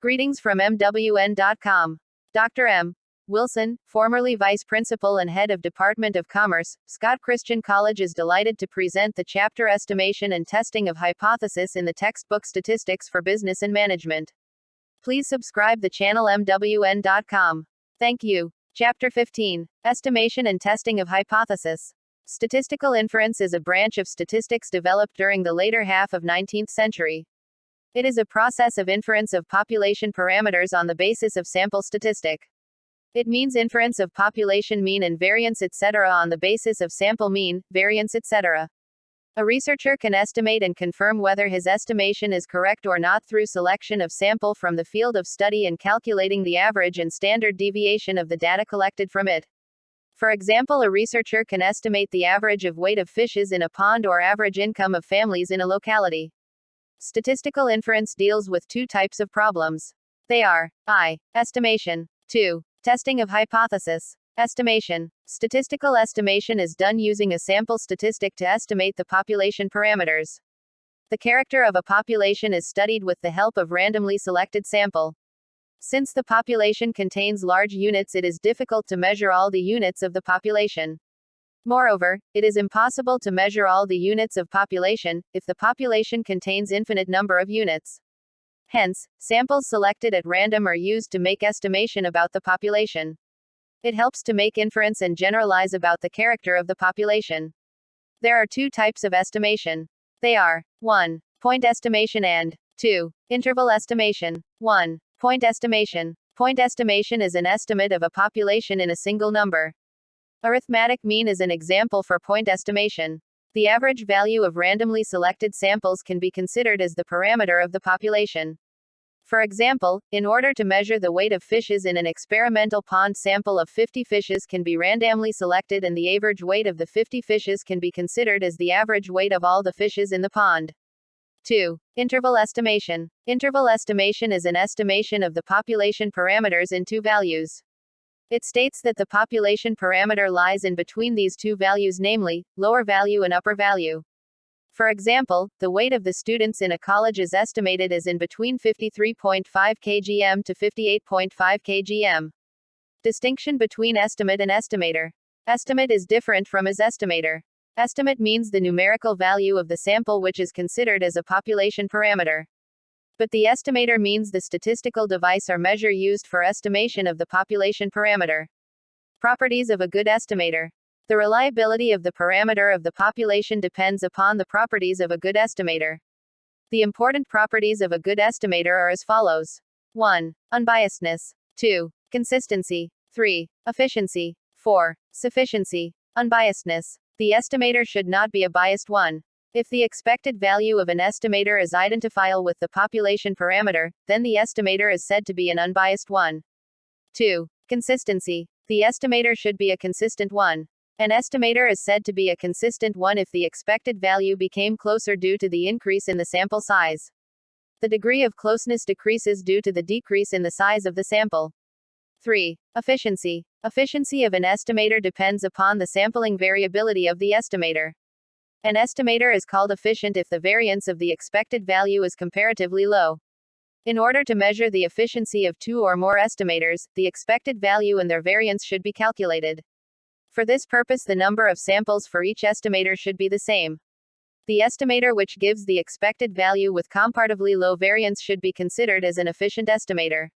Greetings from MWN.com. Dr. M. Wilson, formerly Vice Principal and Head of Department of Commerce, Scott Christian College is delighted to present the chapter Estimation and Testing of Hypothesis in the textbook Statistics for Business and Management. Please subscribe the channel MWN.com. Thank you. Chapter 15. Estimation and Testing of Hypothesis. Statistical inference is a branch of statistics developed during the later half of 19th century. It is a process of inference of population parameters on the basis of sample statistic. It means inference of population mean and variance etc. on the basis of sample mean, variance etc. A researcher can estimate and confirm whether his estimation is correct or not through selection of sample from the field of study and calculating the average and standard deviation of the data collected from it. For example, a researcher can estimate the average of weight of fishes in a pond or average income of families in a locality. Statistical inference deals with two types of problems. They are I. Estimation. 2. Testing of hypothesis. Estimation. Statistical estimation is done using a sample statistic to estimate the population parameters. The character of a population is studied with the help of randomly selected sample. Since the population contains large units, it is difficult to measure all the units of the population. Moreover, it is impossible to measure all the units of population, if the population contains infinite number of units. Hence, samples selected at random are used to make estimation about the population. It helps to make inference and generalize about the character of the population. There are two types of estimation. They are 1. Point estimation and 2. Interval estimation. 1. Point estimation. Point estimation is an estimate of a population in a single number. Arithmetic mean is an example for point estimation. The average value of randomly selected samples can be considered as the parameter of the population. For example, in order to measure the weight of fishes in an experimental pond, sample of 50 fishes can be randomly selected and the average weight of the 50 fishes can be considered as the average weight of all the fishes in the pond. 2. Interval estimation. Interval estimation is an estimation of the population parameters in two values. It states that the population parameter lies in between these two values, namely, lower value and upper value. For example, the weight of the students in a college is estimated as in between 53.5 kg to 58.5 kg. Distinction between estimate and estimator. Estimate is different from as estimator. Estimate means the numerical value of the sample which is considered as a population parameter. But the estimator means the statistical device or measure used for estimation of the population parameter. Properties of a good estimator. The reliability of the parameter of the population depends upon the properties of a good estimator. The important properties of a good estimator are as follows. 1. Unbiasedness. 2. Consistency. 3. Efficiency. 4. Sufficiency. Unbiasedness. The estimator should not be a biased one. If the expected value of an estimator is identifiable with the population parameter, then the estimator is said to be an unbiased one. 2. Consistency. The estimator should be a consistent one. An estimator is said to be a consistent one if the expected value became closer due to the increase in the sample size. The degree of closeness decreases due to the decrease in the size of the sample. 3. Efficiency. Efficiency of an estimator depends upon the sampling variability of the estimator. An estimator is called efficient if the variance of the expected value is comparatively low. In order to measure the efficiency of two or more estimators, the expected value and their variance should be calculated. For this purpose, the number of samples for each estimator should be the same. The estimator which gives the expected value with comparatively low variance should be considered as an efficient estimator.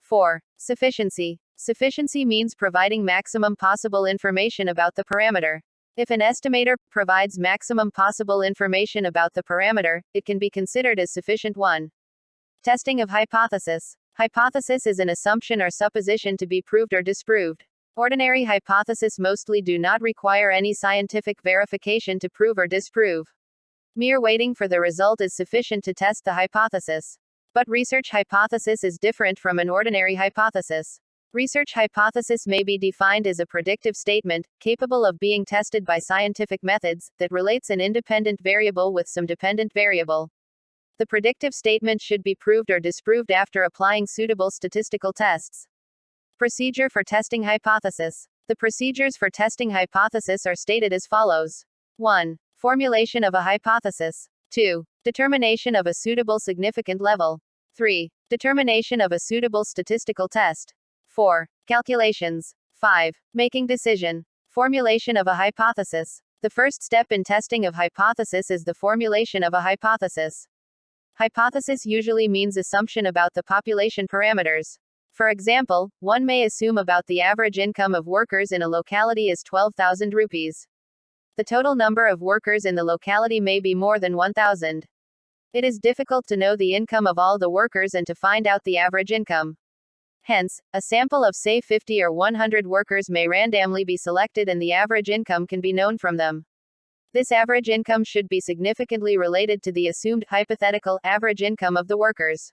4. Sufficiency. Sufficiency means providing maximum possible information about the parameter. If an estimator provides maximum possible information about the parameter, it can be considered as sufficient one. Testing of hypothesis. Hypothesis is an assumption or supposition to be proved or disproved. Ordinary hypotheses mostly do not require any scientific verification to prove or disprove. Mere waiting for the result is sufficient to test the hypothesis. But research hypothesis is different from an ordinary hypothesis. Research hypothesis may be defined as a predictive statement, capable of being tested by scientific methods, that relates an independent variable with some dependent variable. The predictive statement should be proved or disproved after applying suitable statistical tests. Procedure for testing hypothesis. The procedures for testing hypothesis are stated as follows. 1. Formulation of a hypothesis. 2. Determination of a suitable significant level. 3. Determination of a suitable statistical test. 4. Calculations. 5. Making decision. Formulation of a hypothesis. The first step in testing of hypothesis is the formulation of a hypothesis. Hypothesis usually means assumption about the population parameters. For example, one may assume about the average income of workers in a locality is 12,000 rupees. The total number of workers in the locality may be more than 1,000. It is difficult to know the income of all the workers and to find out the average income. Hence, a sample of say 50 or 100 workers may randomly be selected and the average income can be known from them. This average income should be significantly related to the assumed hypothetical average income of the workers.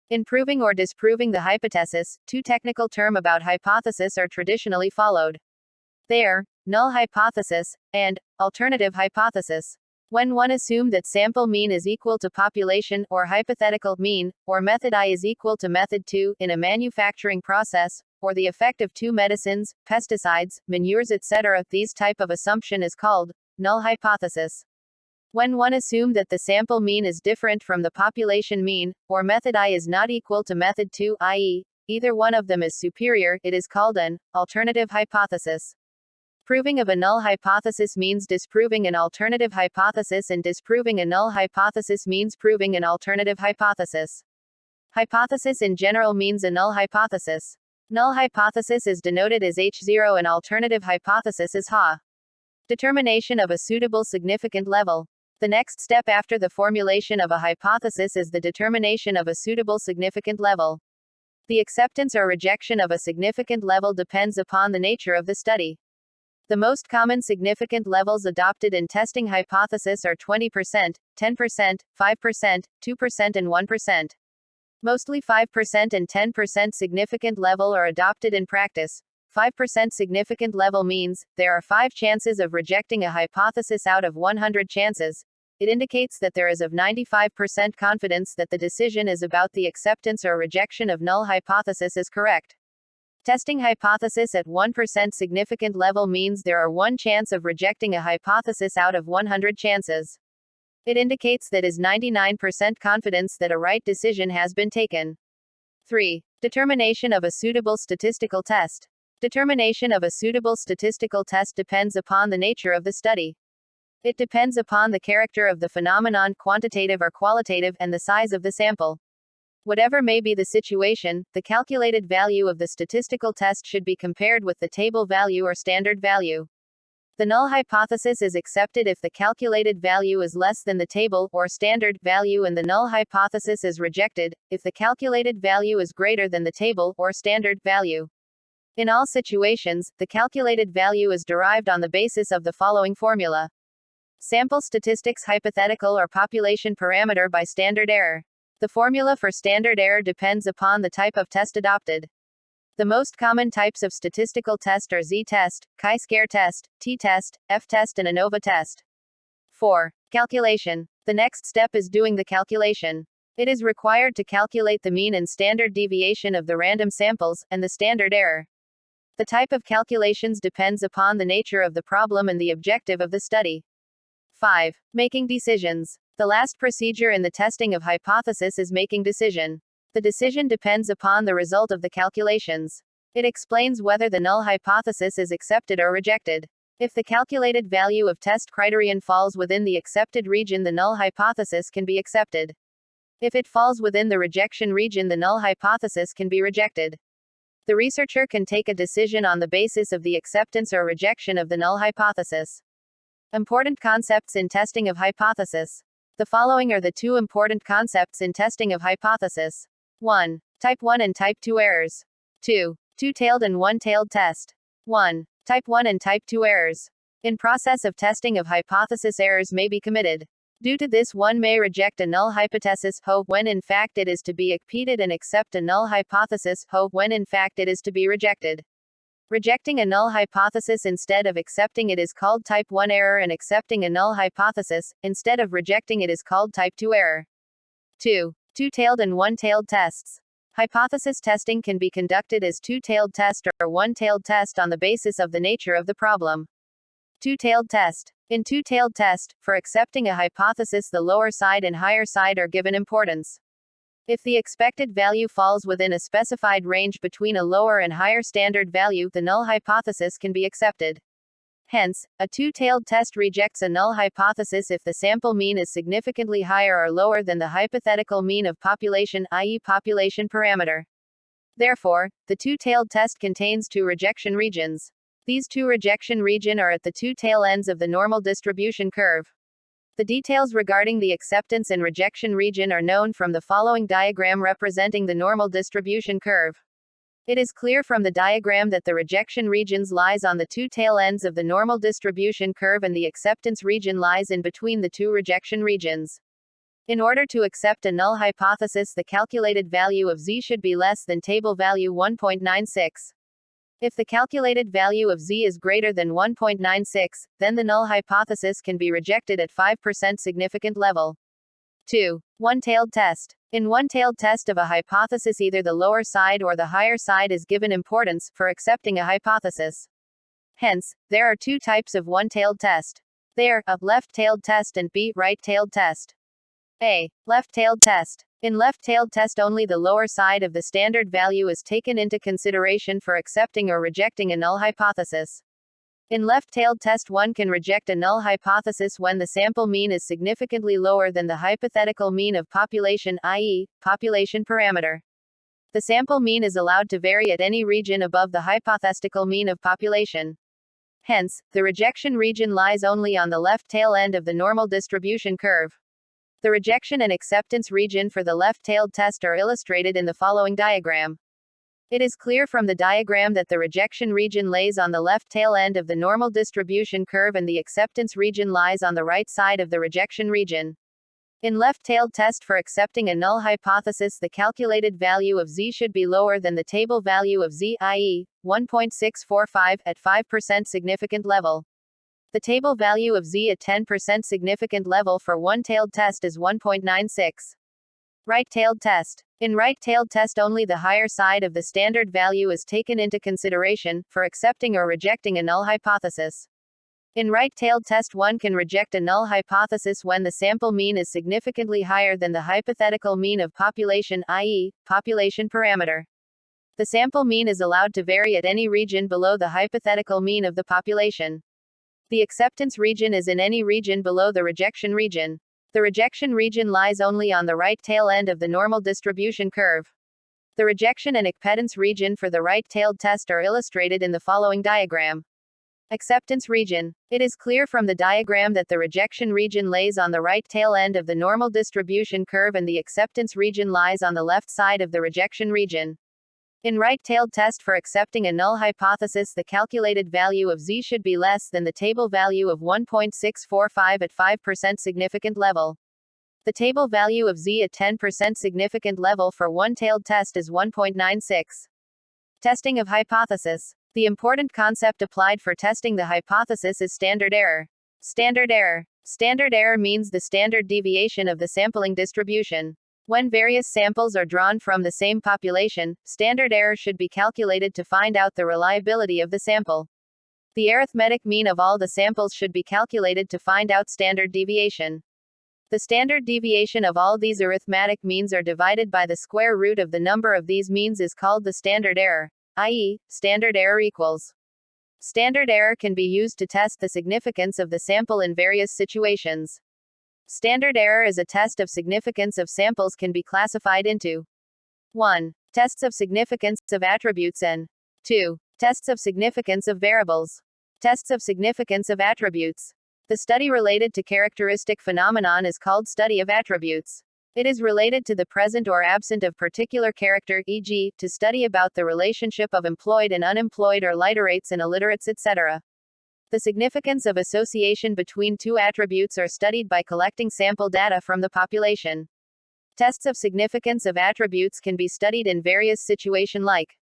In proving or disproving the hypothesis, two technical terms about hypothesis are traditionally followed. They are null hypothesis and alternative hypothesis. When one assumed that sample mean is equal to population or hypothetical mean, or method I is equal to method 2 in a manufacturing process, or the effect of two medicines, pesticides, manures etc., these type of assumption is called null hypothesis. When one assumed that the sample mean is different from the population mean, or method I is not equal to method 2, i.e., either one of them is superior, it is called an alternative hypothesis. Proving of a null hypothesis means disproving an alternative hypothesis, and disproving a null hypothesis means proving an alternative hypothesis. Hypothesis in general means a null hypothesis. Null hypothesis is denoted as H0 and alternative hypothesis is HA. Determination of a suitable significant level. The next step after the formulation of a hypothesis is the determination of a suitable significant level. The acceptance or rejection of a significant level depends upon the nature of the study. The most common significant levels adopted in testing hypothesis are 20%, 10%, 5%, 2% and 1%. Mostly 5% and 10% significant level are adopted in practice. 5% significant level means there are 5 chances of rejecting a hypothesis out of 100 chances. It indicates that there is of 95% confidence that the decision is about the acceptance or rejection of null hypothesis is correct. Testing hypothesis at 1% significant level means there are 1 chance of rejecting a hypothesis out of 100 chances. It indicates that is 99% confidence that a right decision has been taken. 3. Determination of a suitable statistical test. Determination of a suitable statistical test depends upon the nature of the study. It depends upon the character of the phenomenon, quantitative or qualitative, and the size of the sample. Whatever may be the situation, the calculated value of the statistical test should be compared with the table value or standard value. The null hypothesis is accepted if the calculated value is less than the table or standard value, and the null hypothesis is rejected if the calculated value is greater than the table or standard value. In all situations, the calculated value is derived on the basis of the following formula. Sample statistics hypothetical or population parameter by standard error. The formula for standard error depends upon the type of test adopted. The most common types of statistical test are z-test, chi-square test, t-test, f-test and ANOVA test. 4. Calculation. The next step is doing the calculation. It is required to calculate the mean and standard deviation of the random samples, and the standard error. The type of calculations depends upon the nature of the problem and the objective of the study. 5. Making decisions. The last procedure in the testing of hypothesis is making decision. The decision depends upon the result of the calculations. It explains whether the null hypothesis is accepted or rejected. If the calculated value of test criterion falls within the accepted region, the null hypothesis can be accepted. If it falls within the rejection region, the null hypothesis can be rejected. The researcher can take a decision on the basis of the acceptance or rejection of the null hypothesis. Important concepts in testing of hypothesis. The following are the 2 important concepts in testing of hypothesis. 1. Type 1 and Type 2 errors. 2. Two-tailed and one-tailed test. 1. Type 1 and Type 2 errors. In process of testing of hypothesis, errors may be committed. Due to this, one may reject a null hypothesis when in fact it is to be accepted, and accept a null hypothesis when in fact it is to be rejected. Rejecting a null hypothesis instead of accepting it is called type 1 error, and accepting a null hypothesis instead of rejecting it is called type 2 error. 2. Two-tailed and one-tailed tests. Hypothesis testing can be conducted as two-tailed test or one-tailed test on the basis of the nature of the problem. Two-tailed test. In two-tailed test, for accepting a hypothesis, the lower side and higher side are given importance. If the expected value falls within a specified range between a lower and higher standard value, the null hypothesis can be accepted. Hence, a two-tailed test rejects a null hypothesis if the sample mean is significantly higher or lower than the hypothetical mean of population, i.e., population parameter. Therefore, the two-tailed test contains two rejection regions. These two rejection regions are at the two tail ends of the normal distribution curve. The details regarding the acceptance and rejection region are known from the following diagram representing the normal distribution curve. It is clear from the diagram that the rejection regions lies on the two tail ends of the normal distribution curve and the acceptance region lies in between the two rejection regions. In order to accept a null hypothesis, the calculated value of z should be less than table value 1.96. If the calculated value of z is greater than 1.96, then the null hypothesis can be rejected at 5% significant level. 2. One-tailed test. In one-tailed test of a hypothesis, either the lower side or the higher side is given importance for accepting a hypothesis. Hence, there are two types of one-tailed test. They are a left-tailed test and b right-tailed test. A. Left-tailed test. In left-tailed test, only the lower side of the standard value is taken into consideration for accepting or rejecting a null hypothesis. In left-tailed test, one can reject a null hypothesis when the sample mean is significantly lower than the hypothetical mean of population, i.e., population parameter. The sample mean is allowed to vary at any region above the hypothetical mean of population. Hence, the rejection region lies only on the left tail end of the normal distribution curve. The rejection and acceptance region for the left-tailed test are illustrated in the following diagram. It is clear from the diagram that the rejection region lays on the left tail end of the normal distribution curve and the acceptance region lies on the right side of the rejection region. In left-tailed test, for accepting a null hypothesis, the calculated value of z should be lower than the table value of z, i.e., 1.645, at 5% significant level. The table value of z at 10% significant level for one-tailed test is 1.96. Right-tailed test. In right-tailed test, only the higher side of the standard value is taken into consideration for accepting or rejecting a null hypothesis. In right-tailed test, one can reject a null hypothesis when the sample mean is significantly higher than the hypothetical mean of population, i.e., population parameter. The sample mean is allowed to vary at any region below the hypothetical mean of the population. The acceptance region is in any region below the rejection region. The rejection region lies only on the right tail end of the normal distribution curve. The rejection and acceptance region for the right-tailed test are illustrated in the following diagram. Acceptance region. It is clear from the diagram that the rejection region lays on the right tail end of the normal distribution curve and the acceptance region lies on the left side of the rejection region. In right-tailed test, for accepting a null hypothesis, the calculated value of z should be less than the table value of 1.645 at 5% significant level. The table value of z at 10% significant level for one-tailed test is 1.96. Testing of hypothesis. The important concept applied for testing the hypothesis is standard error. Standard error. Standard error means the standard deviation of the sampling distribution. When various samples are drawn from the same population, standard error should be calculated to find out the reliability of the sample. The arithmetic mean of all the samples should be calculated to find out standard deviation. The standard deviation of all these arithmetic means are divided by the square root of the number of these means is called the standard error, i.e., standard error equals. Standard error can be used to test the significance of the sample in various situations. Standard error as a test of significance of samples can be classified into 1. Tests of significance of attributes and 2. Tests of significance of variables. Tests of significance of attributes. The study related to characteristic phenomenon is called study of attributes. It is related to the present or absent of particular character, e.g., to study about the relationship of employed and unemployed or literates and illiterates, etc. The significance of association between two attributes are studied by collecting sample data from the population. Tests of significance of attributes can be studied in various situations like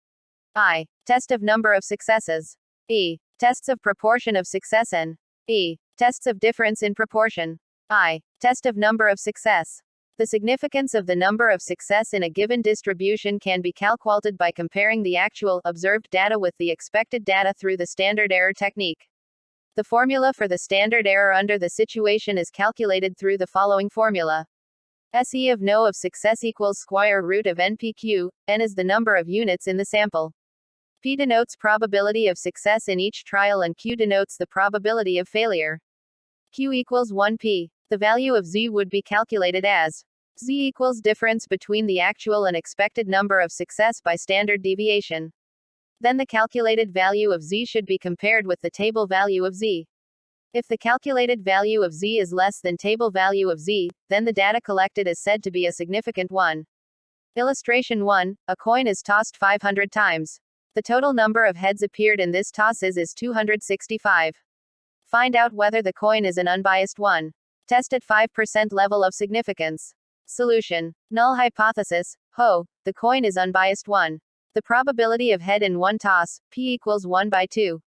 I. Test of number of successes. E. Tests of proportion of success and E. Tests of difference in proportion. I. Test of number of success. The significance of the number of success in a given distribution can be calculated by comparing the actual, observed data with the expected data through the standard error technique. The formula for the standard error under the situation is calculated through the following formula. SE of no of success equals square root of NPQ, N is the number of units in the sample. P denotes probability of success in each trial and Q denotes the probability of failure. Q equals 1P. The value of Z would be calculated as Z equals difference between the actual and expected number of success by standard deviation. Then the calculated value of Z should be compared with the table value of Z. If the calculated value of Z is less than table value of Z, then the data collected is said to be a significant one. Illustration 1. A coin is tossed 500 times. The total number of heads appeared in this tosses is 265. Find out whether the coin is an unbiased one. Test at 5% level of significance. Solution. Null hypothesis. Ho, the coin is unbiased one. The probability of head in one toss, P equals 1 by 2.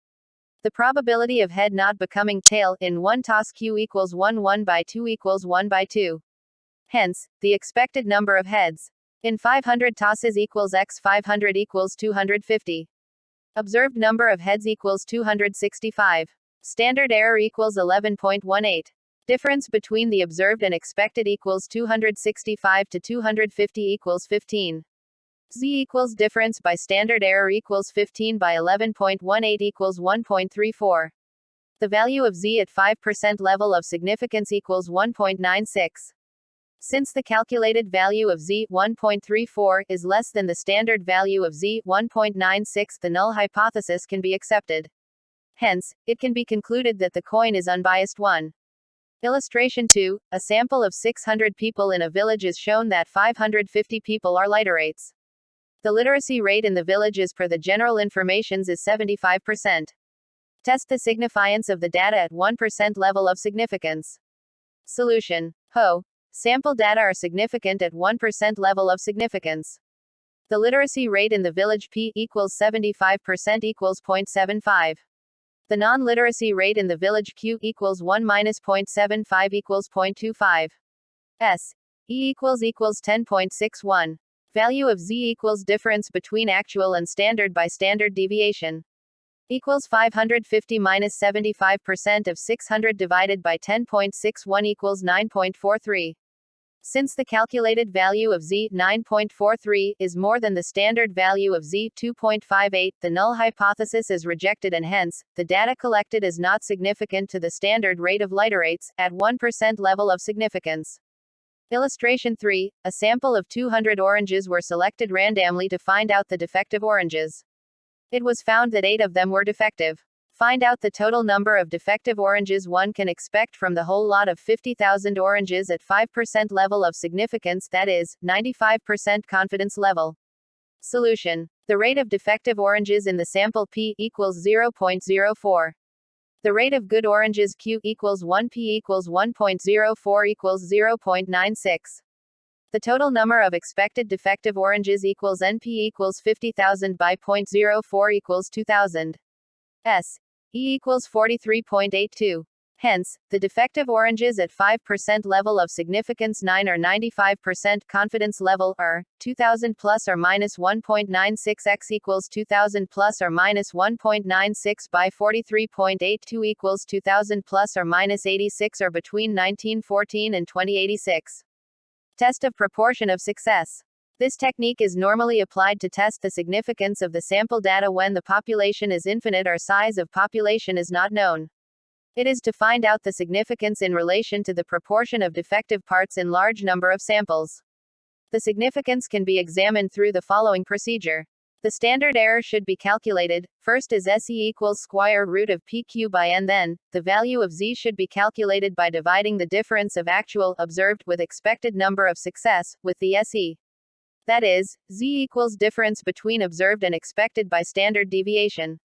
The probability of head not becoming tail in one toss, Q equals 1 by 2 equals 1 by 2. Hence, the expected number of heads in 500 tosses equals X 500 equals 250. Observed number of heads equals 265. Standard error equals 11.18. Difference between the observed and expected equals 265 to 250 equals 15. Z equals difference by standard error equals 15 by 11.18 equals 1.34. The value of Z at 5% level of significance equals 1.96. Since the calculated value of Z, 1.34, is less than the standard value of Z, 1.96, the null hypothesis can be accepted. Hence, it can be concluded that the coin is unbiased one. Illustration 2. A sample of 600 people in a village is shown that 550 people are literates. The literacy rate in the village as per the general informations is 75%. Test the significance of the data at 1% level of significance. Solution. Ho. Sample data are significant at 1% level of significance. The literacy rate in the village P equals 75% equals 0.75. The non-literacy rate in the village Q equals 1 minus 0.75 equals 0.25. S. E equals 10.61. Value of Z equals difference between actual and standard by standard deviation. Equals 550 minus 75% of 600 divided by 10.61 equals 9.43. Since the calculated value of Z, 9.43, is more than the standard value of Z, 2.58, the null hypothesis is rejected and hence, the data collected is not significant to the standard rate of literates, at 1% level of significance. Illustration 3. A sample of 200 oranges were selected randomly to find out the defective oranges. It was found that 8 of them were defective. Find out the total number of defective oranges one can expect from the whole lot of 50,000 oranges at 5% level of significance, that is, 95% confidence level. Solution. The rate of defective oranges in the sample P equals 0.04. The rate of good oranges Q equals 1, P equals 1.04 equals 0.96. The total number of expected defective oranges equals NP equals 50,000 by 0.04 equals 2,000. S. E equals 43.82. Hence, the defective oranges at 5% level of significance 9 or 95% confidence level are 2000 plus or minus 1.96 x equals 2000 plus or minus 1.96 by 43.82 equals 2000 plus or minus 86 or between 1914 and 2086. Test of proportion of success. This technique is normally applied to test the significance of the sample data when the population is infinite or size of population is not known. It is to find out the significance in relation to the proportion of defective parts in large number of samples. The significance can be examined through the following procedure. The standard error should be calculated. First is SE equals square root of PQ by N. Then, the value of Z should be calculated by dividing the difference of actual observed with expected number of success with the SE. That is, Z equals difference between observed and expected by standard deviation.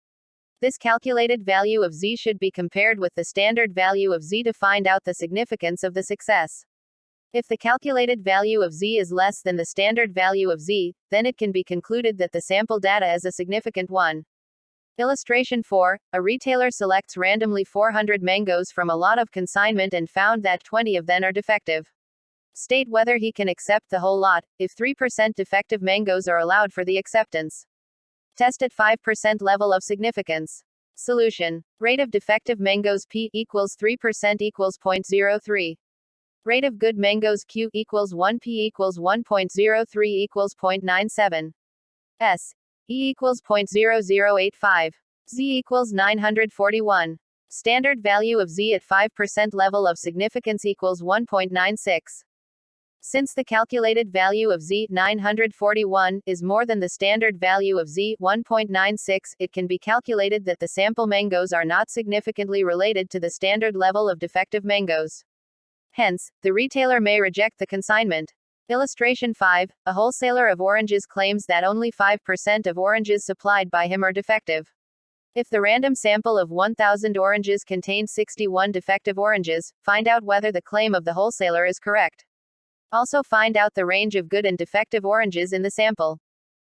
This calculated value of Z should be compared with the standard value of Z to find out the significance of the success. If the calculated value of Z is less than the standard value of Z, then it can be concluded that the sample data is a significant one. Illustration 4. A retailer selects randomly 400 mangoes from a lot of consignment and found that 20 of them are defective. State whether he can accept the whole lot, if 3% defective mangoes are allowed for the acceptance. Test at 5% level of significance. Solution. Rate of defective mangoes P equals 3% equals 0.03. Rate of good mangoes Q equals 1 P equals 1.03 equals 0.97. S. E equals 0.0085. Z equals 941. Standard value of Z at 5% level of significance equals 1.96. Since the calculated value of Z, 941, is more than the standard value of Z, 1.96, it can be calculated that the sample mangoes are not significantly related to the standard level of defective mangoes. Hence, the retailer may reject the consignment. Illustration 5. A wholesaler of oranges claims that only 5% of oranges supplied by him are defective. If the random sample of 1,000 oranges contains 61 defective oranges, find out whether the claim of the wholesaler is correct. Also find out the range of good and defective oranges in the sample.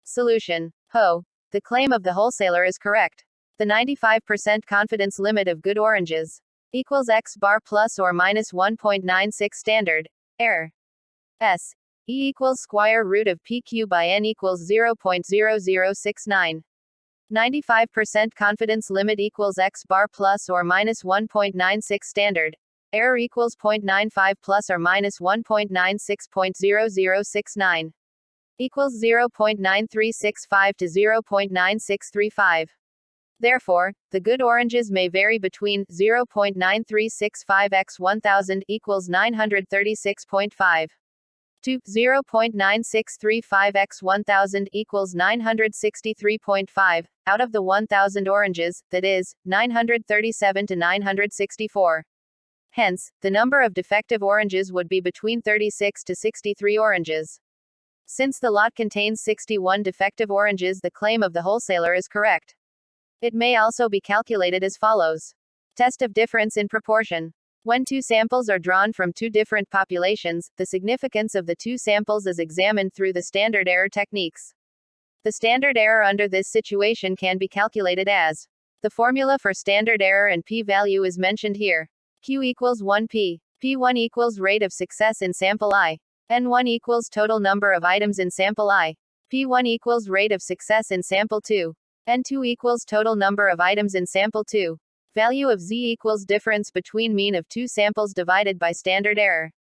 Solution. Ho. The claim of the wholesaler is correct. The 95% confidence limit of good oranges equals x bar plus or minus 1.96 standard. Error. S. E equals square root of PQ by N equals 0.0069. 95% confidence limit equals x bar plus or minus 1.96 standard. Error equals 0.95 plus or minus 1.96.0069. Equals 0.9365 to 0.9635. Therefore, the good oranges may vary between 0.9365 x 1000 equals 936.5 to 0.9635 x 1000 equals 963.5 out of the 1000 oranges, that is, 937 to 964. Hence, the number of defective oranges would be between 36 to 63 oranges. Since the lot contains 61 defective oranges, the claim of the wholesaler is correct. It may also be calculated as follows. Test of difference in proportion. When two samples are drawn from two different populations, the significance of the two samples is examined through the standard error techniques. The standard error under this situation can be calculated as. The formula for standard error and p-value is mentioned here. Q equals 1p. P1 equals rate of success in sample I. N1 equals total number of items in sample I. P1 equals rate of success in sample 2. N2 equals total number of items in sample 2. Value of Z equals difference between mean of two samples divided by standard error.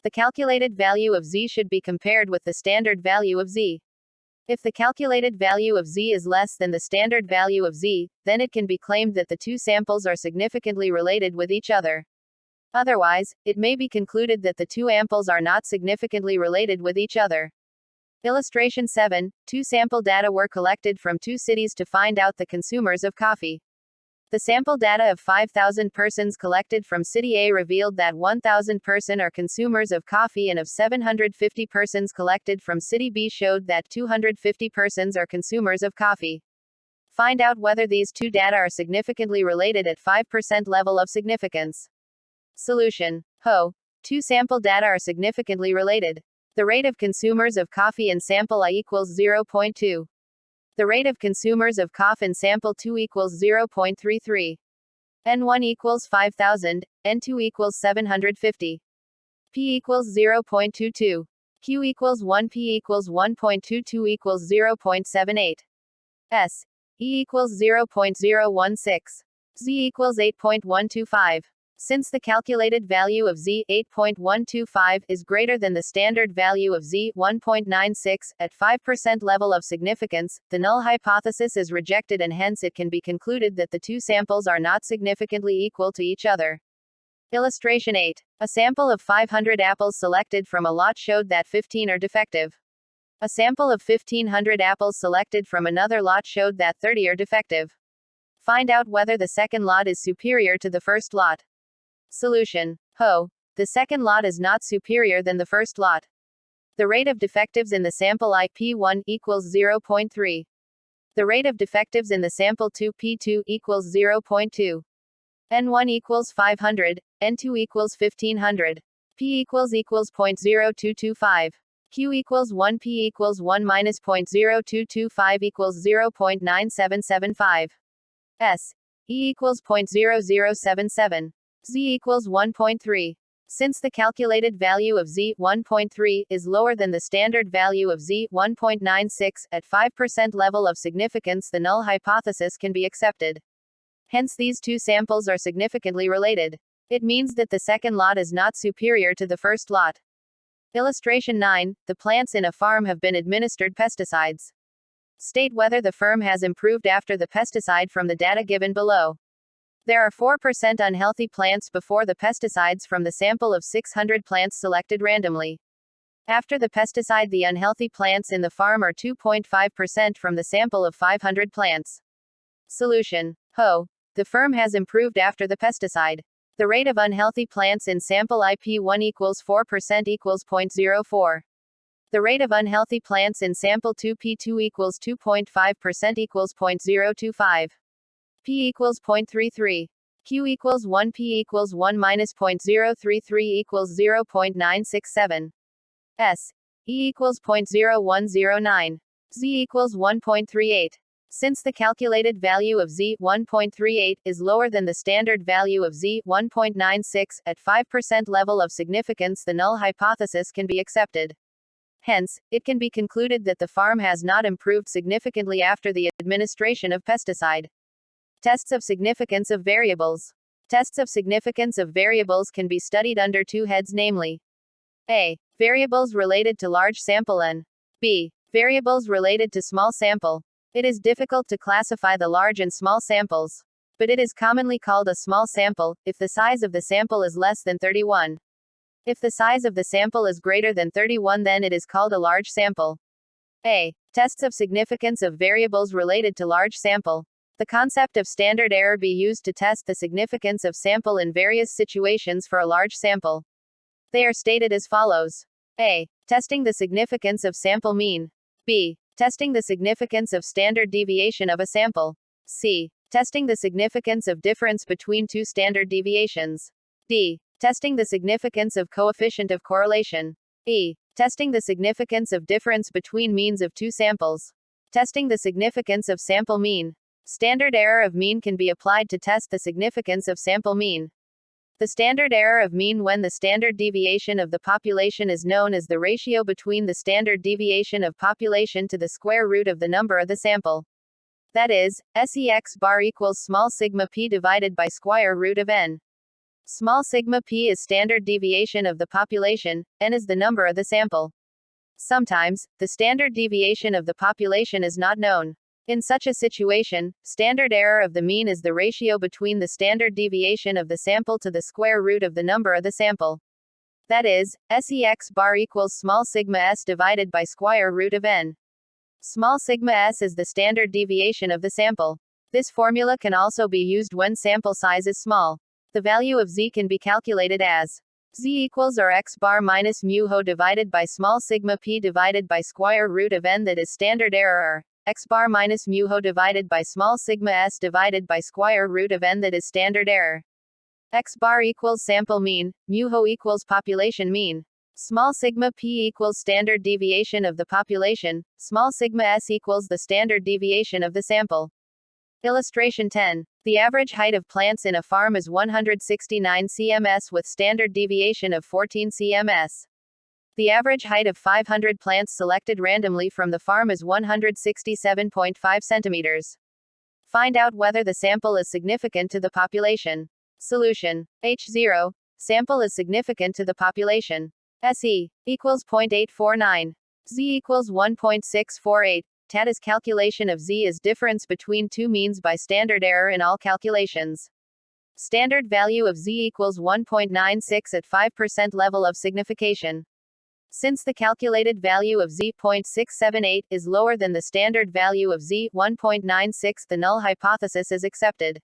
The calculated value of Z should be compared with the standard value of Z. If the calculated value of Z is less than the standard value of Z, then it can be claimed that the two samples are significantly related with each other. Otherwise, it may be concluded that the two samples are not significantly related with each other. Illustration 7. Two sample data were collected from two cities to find out the consumers of coffee. The sample data of 5,000 persons collected from City A revealed that 1,000 persons are consumers of coffee, and of 750 persons collected from City B showed that 250 persons are consumers of coffee. Find out whether these two data are significantly related at 5% level of significance. Solution. Ho. Two sample data are significantly related. The rate of consumers of coffee in sample I equals 0.2. The rate of consumers of coffee in sample 2 equals 0.33. N1 equals 5,000, N2 equals 750. P equals 0.22. Q equals 1. P equals 1.22 equals 0.78. S. E equals 0.016. Z equals 8.125. Since the calculated value of Z, 8.125, is greater than the standard value of Z, 1.96, at 5% level of significance, the null hypothesis is rejected, and hence it can be concluded that the two samples are not significantly equal to each other. Illustration 8. A sample of 500 apples selected from a lot showed that 15 are defective. A sample of 1,500 apples selected from another lot showed that 30 are defective. Find out whether the second lot is superior to the first lot. Solution. Ho. The second lot is not superior than the first lot. The rate of defectives in the sample I P1 equals 0.3. The rate of defectives in the sample 2 P2 equals 0.2. N1 equals 500, N2 equals 1500. P equals 0.0225. Q equals 1. P equals 1 minus 0.0225 equals 0.9775. S. E equals 0.0077. Z equals 1.3. Since the calculated value of Z, 1.3, is lower than the standard value of Z, 1.96, at 5% level of significance, the null hypothesis can be accepted. Hence these two samples are significantly related. It means that the second lot is not superior to the first lot. Illustration 9. The plants in a farm have been administered pesticides. State whether the firm has improved after the pesticide from the data given below. There are 4% unhealthy plants before the pesticides from the sample of 600 plants selected randomly. After the pesticide, the unhealthy plants in the farm are 2.5% from the sample of 500 plants. Solution. The firm has improved after the pesticide. The rate of unhealthy plants in sample IP1 equals 4% equals 0.04. The rate of unhealthy plants in sample 2P2 equals 2.5% equals 0.025. P equals 0.33. Q equals 1. P equals 1 minus 0.033 equals 0.967. S. E equals 0.0109. Z equals 1.38. Since the calculated value of Z, 1.38, is lower than the standard value of Z, 1.96, at 5% level of significance, the null hypothesis can be accepted. Hence, it can be concluded that the farm has not improved significantly after the administration of pesticide. Tests of significance of variables. Tests of significance of variables can be studied under two heads, namely: A. Variables related to large sample and B. Variables related to small sample. It is difficult to classify the large and small samples, but it is commonly called a small sample if the size of the sample is less than 31. If the size of the sample is greater than 31, then it is called a large sample. A. Tests of significance of variables related to large sample. The concept of standard error be used to test the significance of sample in various situations for a large sample. They are stated as follows. A. Testing the significance of sample mean. B. Testing the significance of standard deviation of a sample. C. Testing the significance of difference between two standard deviations. D. Testing the significance of coefficient of correlation. E. Testing the significance of difference between means of two samples. Testing the significance of sample mean. Standard error of mean can be applied to test the significance of sample mean. The standard error of mean when the standard deviation of the population is known as the ratio between the standard deviation of population to the square root of the number of the sample. That is, SEX bar equals small sigma p divided by square root of n. Small sigma p is standard deviation of the population, n is the number of the sample. Sometimes, the standard deviation of the population is not known. In such a situation, standard error of the mean is the ratio between the standard deviation of the sample to the square root of the number of the sample. That is, SEX bar equals small sigma s divided by square root of n. Small sigma s is the standard deviation of the sample. This formula can also be used when sample size is small. The value of z can be calculated as z equals or x bar minus mu ho divided by small sigma p divided by square root of n, that is standard error, or x bar minus mu ho divided by small sigma s divided by square root of n, that is standard error. X bar equals sample mean, mu ho equals population mean. Small sigma p equals standard deviation of the population, small sigma s equals the standard deviation of the sample. Illustration 10. The average height of plants in a farm is 169 cms with standard deviation of 14 cms. The average height of 500 plants selected randomly from the farm is 167.5 centimeters. Find out whether the sample is significant to the population. Solution. H0. Sample is significant to the population. SE equals 0.849. Z equals 1.648. TAT is calculation of Z is difference between two means by standard error in all calculations. Standard value of Z equals 1.96 at 5% level of signification. Since the calculated value of Z, 0.678, is lower than the standard value of Z, 1.96, the null hypothesis is accepted.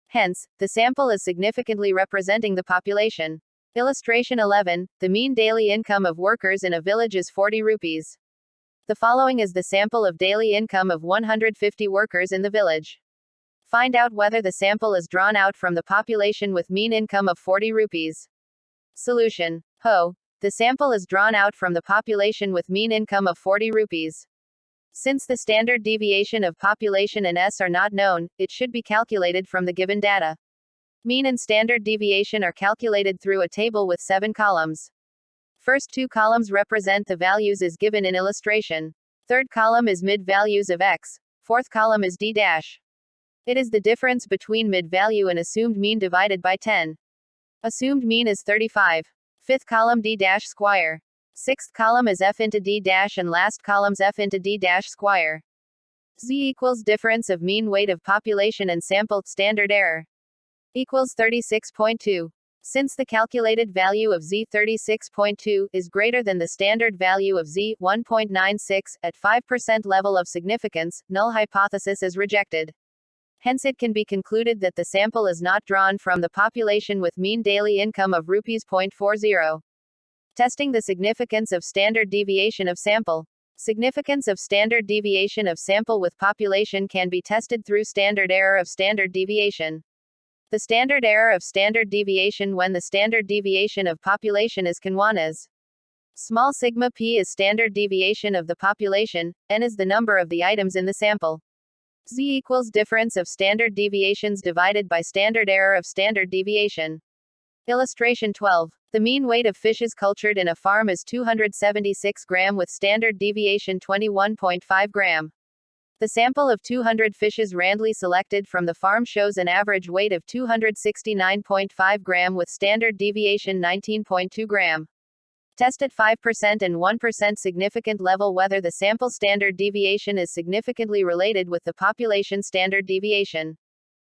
Hence, the sample is significantly representing the population. Illustration 11. The mean daily income of workers in a village is 40 rupees. The following is the sample of daily income of 150 workers in the village. Find out whether the sample is drawn out from the population with mean income of 40 rupees. Solution. The sample is drawn out from the population with mean income of 40 rupees. Since the standard deviation of population and S are not known, it should be calculated from the given data. Mean and standard deviation are calculated through a table with 7 columns. First 2 columns represent the values as given in illustration. Third column is mid values of X. Fourth column is D dash. It is the difference between mid value and assumed mean divided by 10. Assumed mean is 35. Fifth column D dash square. Sixth column is F into D dash and last column's F into D dash square. Z equals difference of mean weight of population and sample standard error. Equals 36.2. Since the calculated value of Z 36.2 is greater than the standard value of Z 1.96 at 5% level of significance, null hypothesis is rejected. Hence it can be concluded that the sample is not drawn from the population with mean daily income of Rs 0.40. Testing the significance of standard deviation of sample. Significance of standard deviation of sample with population can be tested through standard error of standard deviation. The standard error of standard deviation when the standard deviation of population is K1 is small sigma p is standard deviation of the population, n is the number of the items in the sample. Z equals difference of standard deviations divided by standard error of standard deviation. Illustration 12. The mean weight of fishes cultured in a farm is 276 gram with standard deviation 21.5 gram. The sample of 200 fishes randomly selected from the farm shows an average weight of 269.5 gram with standard deviation 19.2 gram. Test at 5% and 1% significant level whether the sample standard deviation is significantly related with the population standard deviation.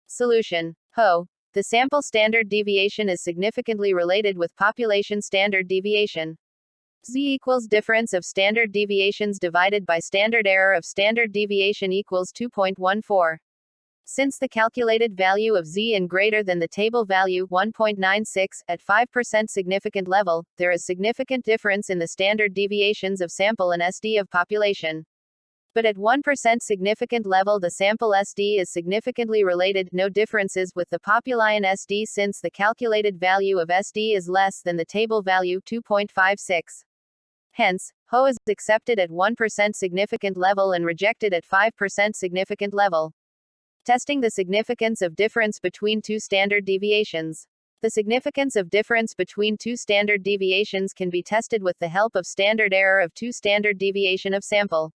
Solution. Ho. The sample standard deviation is significantly related with population standard deviation. Z equals difference of standard deviations divided by standard error of standard deviation equals 2.14. Since the calculated value of Z is greater than the table value 1.96 at 5% significant level, there is significant difference in the standard deviations of sample and SD of population. But at 1% significant level the sample SD is significantly related, no differences with the population SD since the calculated value of SD is less than the table value 2.56. Hence, Ho is accepted at 1% significant level and rejected at 5% significant level. Testing the significance of difference between two standard deviations. The significance of difference between two standard deviations can be tested with the help of standard error of two standard deviation of sample.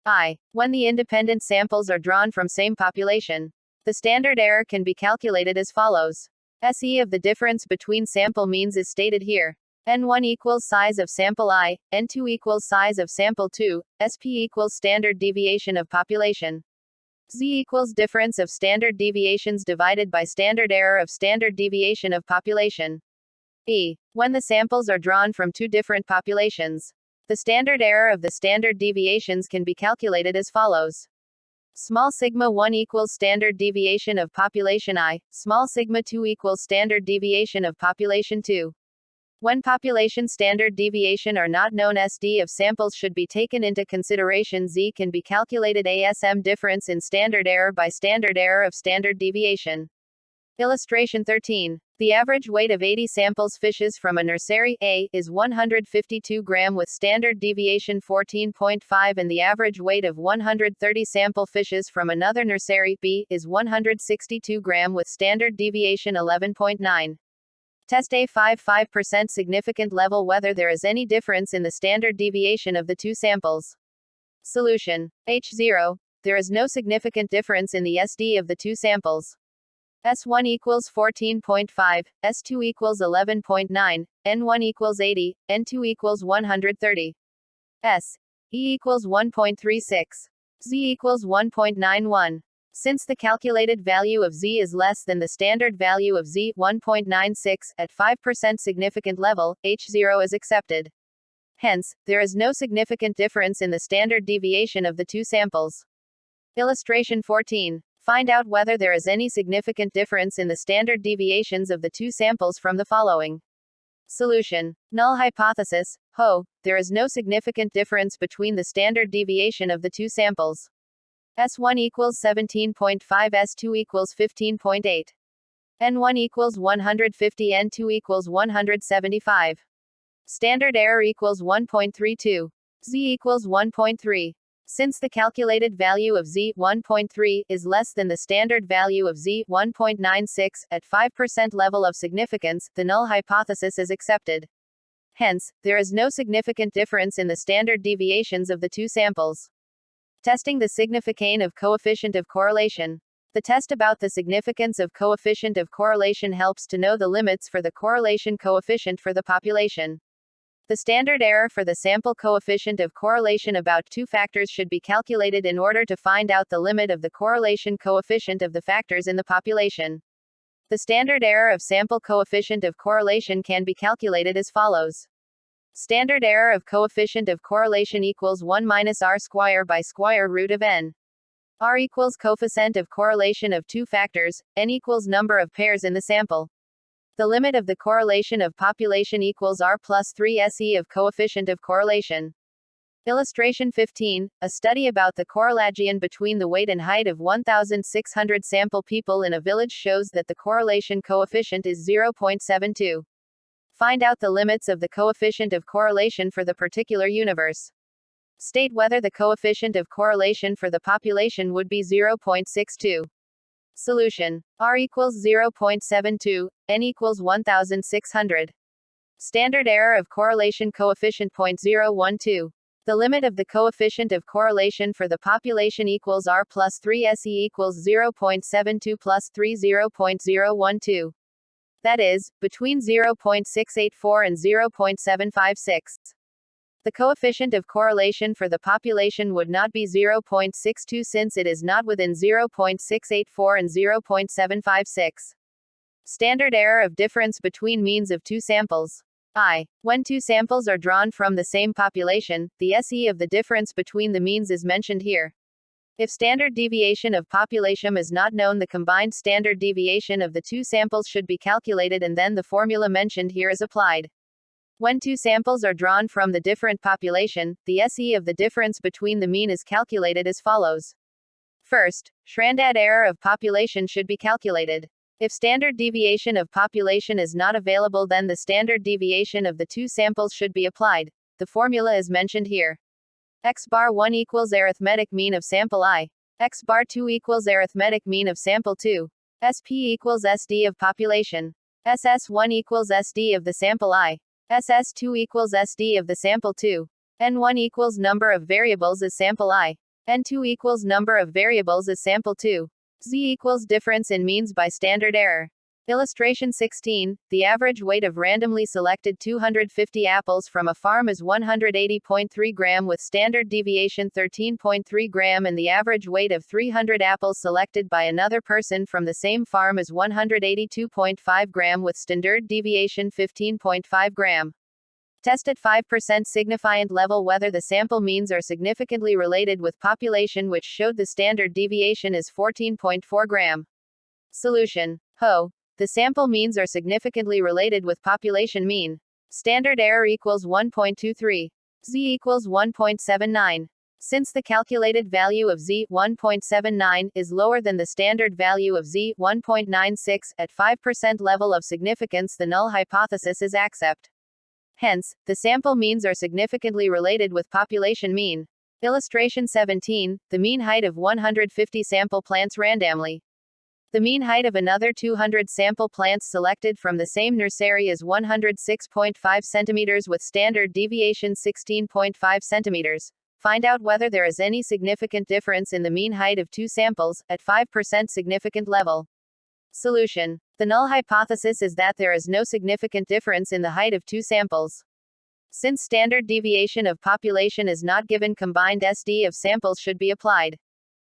I. When the independent samples are drawn from same population. The standard error can be calculated as follows. SE of the difference between sample means is stated here. N1 equals size of sample I, N2 equals size of sample 2, SP equals standard deviation of population. Z equals difference of standard deviations divided by standard error of standard deviation of population. E. When the samples are drawn from two different populations. The standard error of the standard deviations can be calculated as follows. Small sigma 1 equals standard deviation of population I, small sigma 2 equals standard deviation of population 2. When population standard deviation are not known, SD of samples should be taken into consideration. Z can be calculated ASM difference in standard error by standard error of standard deviation. Illustration 13. The average weight of 80 samples fishes from a nursery A is 152 gram with standard deviation 14.5 and the average weight of 130 sample fishes from another nursery B is 162 gram with standard deviation 11.9. Test a 5% significant level whether there is any difference in the standard deviation of the two samples. Solution. H0. There is no significant difference in the SD of the two samples. S1 equals 14.5, S2 equals 11.9, N1 equals 80, N2 equals 130. S. E equals 1.36. Z equals 1.91. Since the calculated value of Z is less than the standard value of Z 1.96 at 5% significant level, H0 is accepted. Hence, there is no significant difference in the standard deviation of the two samples. Illustration 14. Find out whether there is any significant difference in the standard deviations of the two samples from the following. Solution. Null hypothesis. Ho. There is no significant difference between the standard deviation of the two samples. S1 equals 17.5, S2 equals 15.8. N1 equals 150, N2 equals 175. Standard error equals 1.32. Z equals 1.3. Since the calculated value of Z 1.3 is less than the standard value of Z 1.96 at 5% level of significance, the null hypothesis is accepted. Hence, there is no significant difference in the standard deviations of the two samples. Testing the significance of coefficient of correlation. The test about the significance of coefficient of correlation helps to know the limits for the correlation coefficient for the population. The standard error for the sample coefficient of correlation about two factors should be calculated in order to find out the limit of the correlation coefficient of the factors in the population. The standard error of sample coefficient of correlation can be calculated as follows. Standard error of coefficient of correlation equals 1 minus r square by square root of n. R equals coefficient of correlation of two factors, n equals number of pairs in the sample. The limit of the correlation of population equals r plus 3 SE of coefficient of correlation. Illustration 15, a study about the correlation between the weight and height of 1,600 sample people in a village shows that the correlation coefficient is 0.72. Find out the limits of the coefficient of correlation for the particular universe. State whether the coefficient of correlation for the population would be 0.62. Solution. R equals 0.72, n equals 1,600. Standard error of correlation coefficient 0.012. The limit of the coefficient of correlation for the population equals r plus 3 SE equals 0.72 plus 3 0.012. That is, between 0.684 and 0.756. The coefficient of correlation for the population would not be 0.62 since it is not within 0.684 and 0.756. Standard error of difference between means of two samples. I. When two samples are drawn from the same population, the SE of the difference between the means is mentioned here. If standard deviation of population is not known, the combined standard deviation of the two samples should be calculated and then the formula mentioned here is applied. When two samples are drawn from the different population, the SE of the difference between the mean is calculated as follows. First, Schrandad error of population should be calculated. If standard deviation of population is not available, then the standard deviation of the two samples should be applied. The formula is mentioned here. X bar 1 equals arithmetic mean of sample I. X bar 2 equals arithmetic mean of sample 2. SP equals SD of population. SS1 equals SD of the sample I. SS2 equals SD of the sample 2. N1 equals number of variables as sample I. N2 equals number of variables as sample 2. Z equals difference in means by standard error. Illustration 16, the average weight of randomly selected 250 apples from a farm is 180.3 gram with standard deviation 13.3 gram and the average weight of 300 apples selected by another person from the same farm is 182.5 gram with standard deviation 15.5 gram. Test at 5% significant level whether the sample means are significantly related with population, which showed the standard deviation is 14.4 gram. Solution. Ho. The sample means are significantly related with population mean. Standard error equals 1.23. Z equals 1.79. Since the calculated value of Z, 1.79, is lower than the standard value of Z, 1.96, at 5% level of significance, the null hypothesis is accept. Hence, the sample means are significantly related with population mean. Illustration 17, the mean height of 150 sample plants randomly. The mean height of another 200 sample plants selected from the same nursery is 106.5 centimeters with standard deviation 16.5 centimeters. Find out whether there is any significant difference in the mean height of two samples, at 5% significant level. Solution. The null hypothesis is that there is no significant difference in the height of two samples. Since standard deviation of population is not given, combined SD of samples should be applied.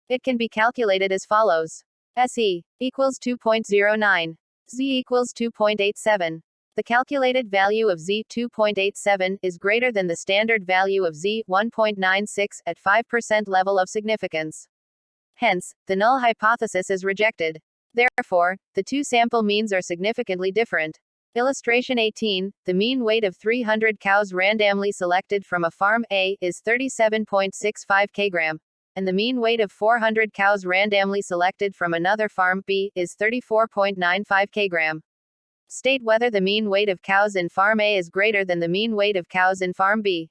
It can be calculated as follows. SE equals 2.09. Z equals 2.87. The calculated value of Z, 2.87, is greater than the standard value of Z, 1.96, at 5% level of significance. Hence, the null hypothesis is rejected. Therefore, the two sample means are significantly different. Illustration 18, the mean weight of 300 cows randomly selected from a farm A is 37.65 kg. And the mean weight of 400 cows randomly selected from another farm B is 34.95 kg. State whether the mean weight of cows in farm A is greater than the mean weight of cows in farm B.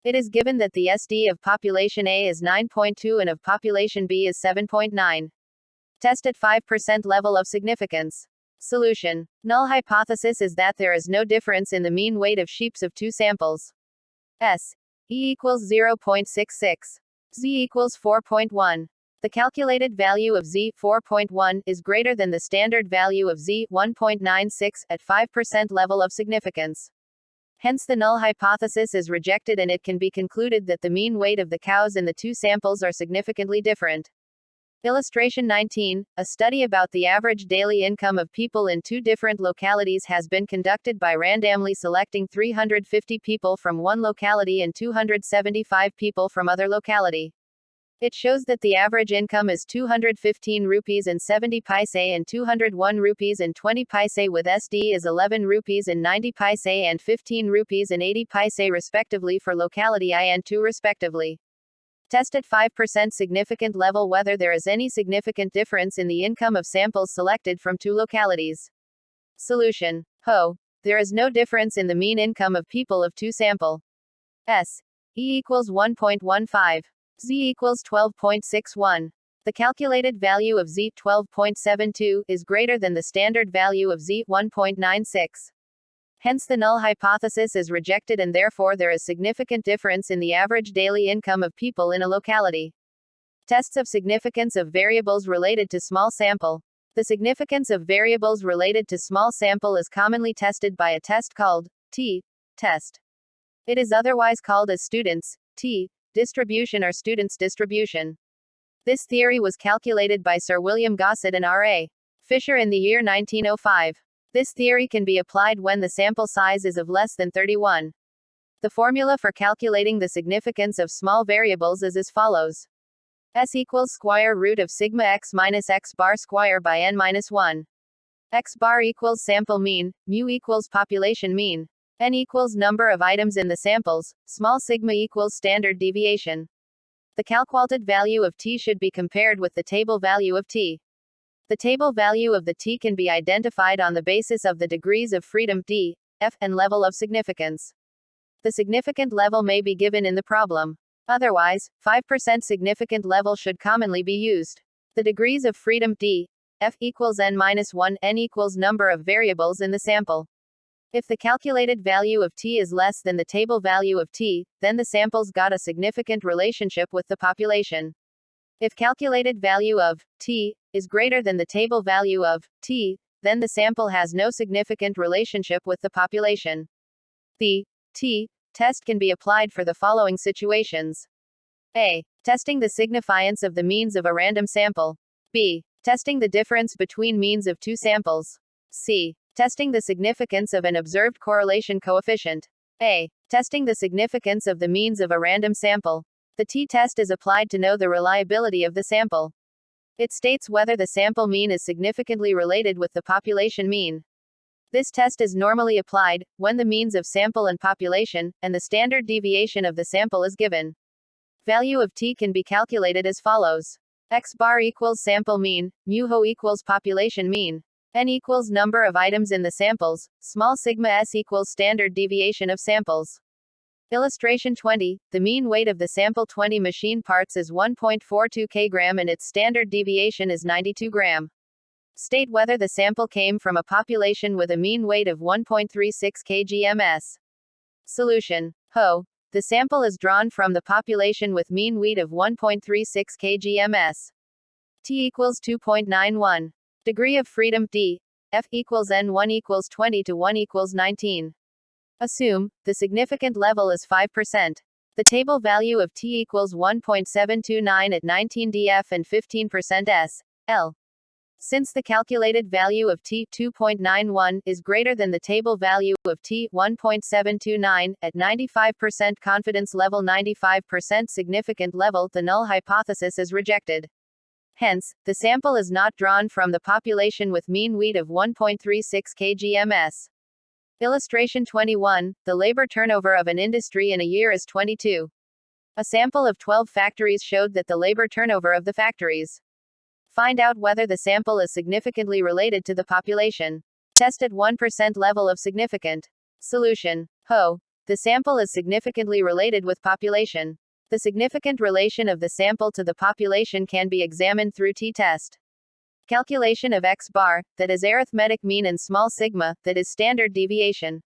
It is given that the SD of population A is 9.2 and of population B is 7.9. Test at 5% level of significance. Solution. Null hypothesis is that there is no difference in the mean weight of sheep of two samples. S. E equals 0.66. Z equals 4.1. The calculated value of z 4.1 is greater than the standard value of z 1.96 at 5% level of significance. Hence the null hypothesis is rejected and it can be concluded that the mean weight of the cows in the two samples are significantly different. Illustration 19. A study about the average daily income of people in two different localities has been conducted by randomly selecting 350 people from one locality and 275 people from other locality. It shows that the average income is 215 rupees and 70 paise and 201 rupees and 20 paise, with SD is 11 rupees and 90 paise and 15 rupees and 80 paise respectively for locality I and II respectively. Test at 5% significant level whether there is any significant difference in the income of samples selected from two localities. Solution. Ho. There is no difference in the mean income of people of two sample. S. E equals 1.15. Z equals 12.61. The calculated value of Z 12.72 is greater than the standard value of Z 1.96. Hence the null hypothesis is rejected and therefore there is significant difference in the average daily income of people in a locality. Tests of significance of variables related to small sample. The significance of variables related to small sample is commonly tested by a test called t-test. It is otherwise called as students' t-distribution or students' distribution. This theory was calculated by Sir William Gossett and R.A. Fisher in the year 1905. This theory can be applied when the sample size is of less than 31. The formula for calculating the significance of small variables is as follows. S equals square root of sigma x minus x bar square by n minus 1. X bar equals sample mean, mu equals population mean, n equals number of items in the samples, small sigma equals standard deviation. The calculated value of t should be compared with the table value of t. The table value of the t can be identified on the basis of the degrees of freedom d, f, and level of significance. The significant level may be given in the problem. Otherwise, 5% significant level should commonly be used. The degrees of freedom d, f equals n-1, n equals number of variables in the sample. If the calculated value of t is less than the table value of t, then the samples got a significant relationship with the population. If calculated value of t is greater than the table value of t, then the sample has no significant relationship with the population. The t-test can be applied for the following situations. A. Testing the significance of the means of a random sample. B. Testing the difference between means of two samples. C. Testing the significance of an observed correlation coefficient. A. Testing the significance of the means of a random sample. The t-test is applied to know the reliability of the sample. It states whether the sample mean is significantly related with the population mean. This test is normally applied when the means of sample and population, and the standard deviation of the sample is given. Value of t can be calculated as follows. X bar equals sample mean, mu ho equals population mean, n equals number of items in the samples, small sigma s equals standard deviation of samples. Illustration 20. The mean weight of the sample 20 machine parts is 1.42 kg and its standard deviation is 92 gram. State whether the sample came from a population with a mean weight of 1.36 kg/ms. Solution. Ho. The sample is drawn from the population with mean weight of 1.36 kg/ms. T equals 2.91. Degree of freedom d. F equals n1 equals 20 to 1 equals 19. Assume the significant level is 5%. The table value of t equals 1.729 at 19 df and 15% s. L. Since the calculated value of t 2.91 is greater than the table value of t 1.729 at 95% confidence level 95% significant level, the null hypothesis is rejected. Hence, the sample is not drawn from the population with mean weight of 1.36 kg/ms. Illustration 21. The labor turnover of an industry in a year is 22. A sample of 12 factories showed that the labor turnover of the factories. Find out whether the sample is significantly related to the population. Test at 1% level of significant. Solution. Ho. The sample is significantly related with population. The significant relation of the sample to the population can be examined through t-test. Calculation of x bar, that is arithmetic mean, and small sigma, that is standard deviation.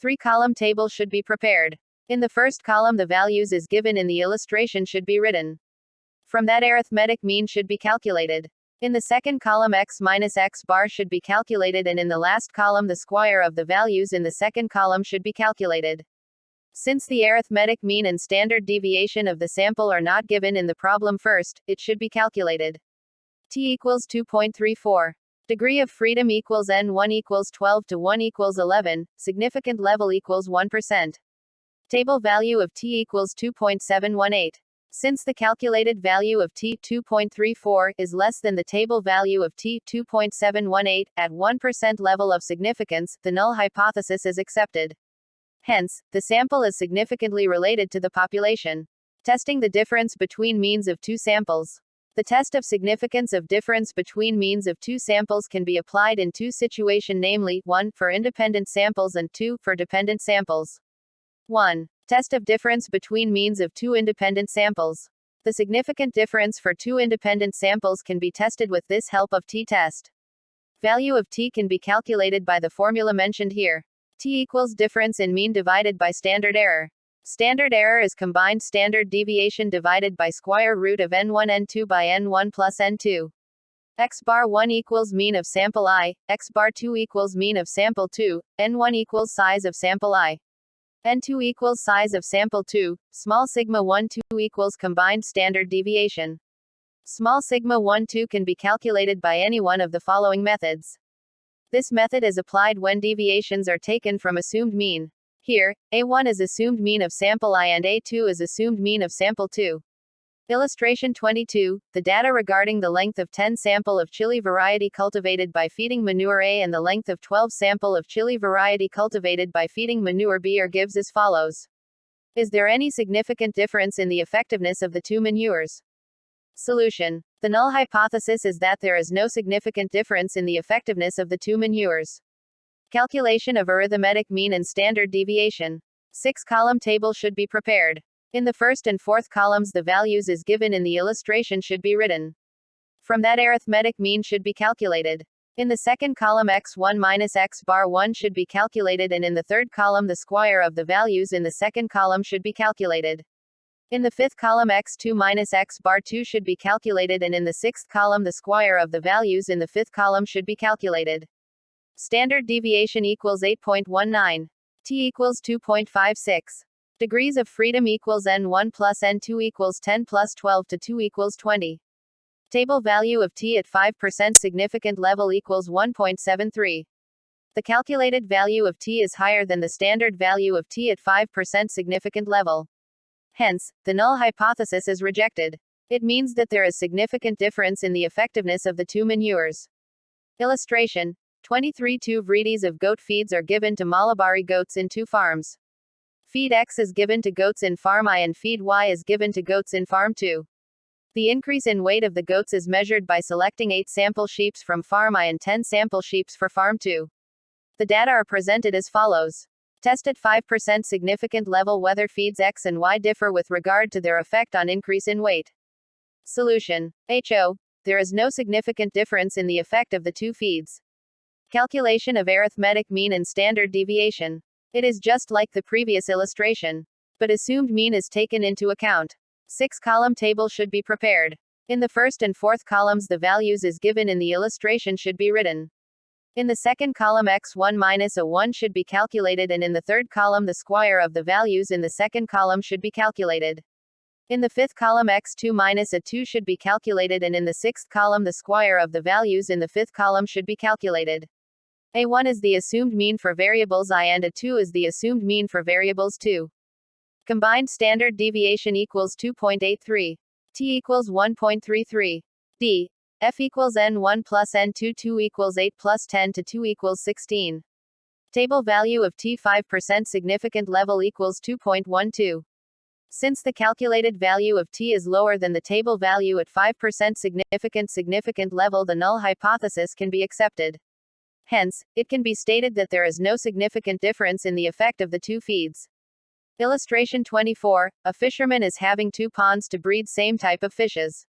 3-column table should be prepared. In the first column the values is given in the illustration should be written. From that arithmetic mean should be calculated. In the second column x minus x bar should be calculated, and in the last column the square of the values in the second column should be calculated. Since the arithmetic mean and standard deviation of the sample are not given in the problem first, it should be calculated. T equals 2.34. Degree of freedom equals N1 equals 12 to 1 equals 11, significant level equals 1%. Table value of T equals 2.718. Since the calculated value of T, 2.34, is less than the table value of T, 2.718, at 1% level of significance, the null hypothesis is accepted. Hence, the sample is significantly related to the population. Testing the difference between means of two samples. The test of significance of difference between means of two samples can be applied in two situations, namely, 1, for independent samples and 2, for dependent samples. 1. Test of difference between means of two independent samples. The significant difference for two independent samples can be tested with this help of t-test. Value of t can be calculated by the formula mentioned here. T equals difference in mean divided by standard error. Standard error is combined standard deviation divided by square root of n1 n2 by n1 plus n2. X bar 1 equals mean of sample I, x bar 2 equals mean of sample 2, n1 equals size of sample I. N2 equals size of sample 2, small sigma 1 2 equals combined standard deviation. Small sigma 1 2 can be calculated by any one of the following methods. This method is applied when deviations are taken from assumed mean. Here, A1 is assumed mean of sample I and A2 is assumed mean of sample 2. Illustration 22, the data regarding the length of 10 sample of chili variety cultivated by feeding manure A and the length of 12 sample of chili variety cultivated by feeding manure B are gives as follows. Is there any significant difference in the effectiveness of the two manures? Solution. The null hypothesis is that there is no significant difference in the effectiveness of the two manures. Calculation of arithmetic mean and standard deviation. 6-column table should be prepared. In the first and fourth columns the values is given in the illustration should be written. From that arithmetic mean should be calculated. In the second column x1 minus x bar 1 should be calculated, and in the third column the square of the values in the second column should be calculated. In the fifth column x2 minus x bar 2 should be calculated, and in the sixth column the square of the values in the fifth column should be calculated. Standard deviation equals 8.19. T equals 2.56. Degrees of freedom equals n1 plus n2 equals 10 plus 12 to 2 equals 20. Table value of T at 5% significant level equals 1.73. The calculated value of T is higher than the standard value of T at 5% significant level. Hence, the null hypothesis is rejected. It means that there is significant difference in the effectiveness of the two manures. Illustration. 23 2 varieties of goat feeds are given to Malabari goats in 2 farms. Feed X is given to goats in farm I and feed Y is given to goats in farm 2. The increase in weight of the goats is measured by selecting 8 sample sheeps from farm I and 10 sample sheeps for farm 2. The data are presented as follows. Test at 5% significant level whether feeds X and Y differ with regard to their effect on increase in weight. Solution. HO. There is no significant difference in the effect of the two feeds. Calculation of arithmetic mean and standard deviation. It is just like the previous illustration. But assumed mean is taken into account. 6-column table should be prepared. In the first and fourth columns the values is given in the illustration should be written. In the second column x1 minus a1 should be calculated, and in the third column the square of the values in the second column should be calculated. In the fifth column x2 minus a2 should be calculated, and in the sixth column the square of the values in the fifth column should be calculated. A1 is the assumed mean for variables I and A2 is the assumed mean for variables 2. Combined standard deviation equals 2.83. T equals 1.33. D. F equals n1 plus n2 2 equals 8 plus 10 to 2 equals 16. Table value of T 5% significant level equals 2.12. Since the calculated value of T is lower than the table value at 5% significant level, the null hypothesis can be accepted. Hence, it can be stated that there is no significant difference in the effect of the two feeds. Illustration 24. A fisherman is having 2 ponds to breed same type of fishes.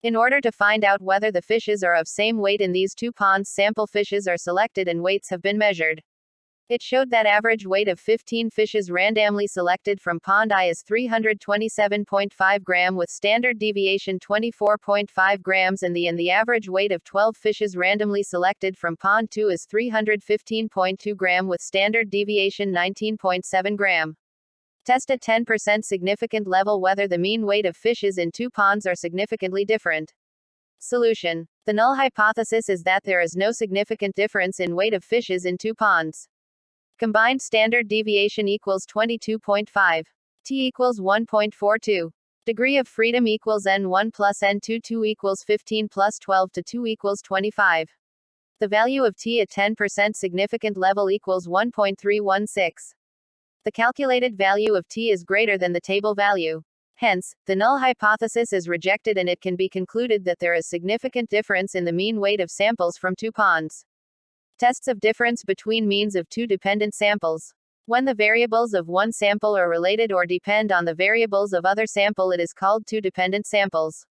In order to find out whether the fishes are of same weight in these 2 ponds, sample fishes are selected and weights have been measured. It showed that average weight of 15 fishes randomly selected from pond I is 327.5 gram with standard deviation 24.5 grams and the average weight of 12 fishes randomly selected from pond 2 is 315.2 gram with standard deviation 19.7 gram. Test at 10% significant level whether the mean weight of fishes in two ponds are significantly different. Solution. The null hypothesis is that there is no significant difference in weight of fishes in two ponds. Combined standard deviation equals 22.5. T equals 1.42. Degree of freedom equals n1 plus n2 2 equals 15 plus 12 to 2 equals 25. The value of T at 10% significant level equals 1.316. The calculated value of T is greater than the table value. Hence, the null hypothesis is rejected and it can be concluded that there is significant difference in the mean weight of samples from two ponds. Tests of difference between means of two dependent samples. When the variables of one sample are related or depend on the variables of other sample, it is called two dependent samples.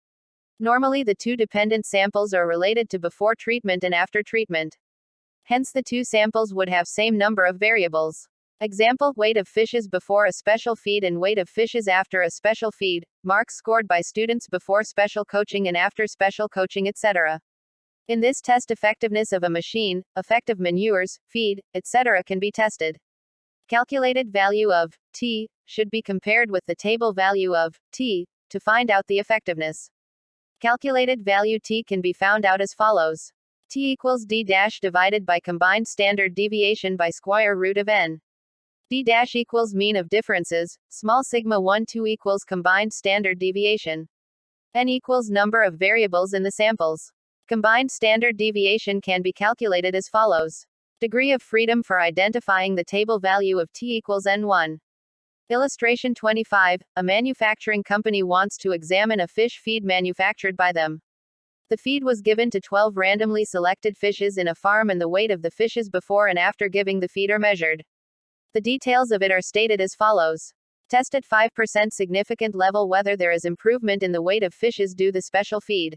Normally the two dependent samples are related to before treatment and after treatment. Hence the two samples would have same number of variables. Example, weight of fishes before a special feed and weight of fishes after a special feed, marks scored by students before special coaching and after special coaching, etc. In this test, effectiveness of a machine, effective manures, feed, etc. can be tested. Calculated value of T should be compared with the table value of T to find out the effectiveness. Calculated value T can be found out as follows. T equals D dash divided by combined standard deviation by square root of n. D dash equals mean of differences, small sigma 1 2 equals combined standard deviation. N equals number of variables in the samples. Combined standard deviation can be calculated as follows. Degree of freedom for identifying the table value of T equals N1. Illustration 25. A manufacturing company wants to examine a fish feed manufactured by them. The feed was given to 12 randomly selected fishes in a farm and the weight of the fishes before and after giving the feed are measured. The details of it are stated as follows. Test at 5% significant level whether there is improvement in the weight of fishes due the special feed.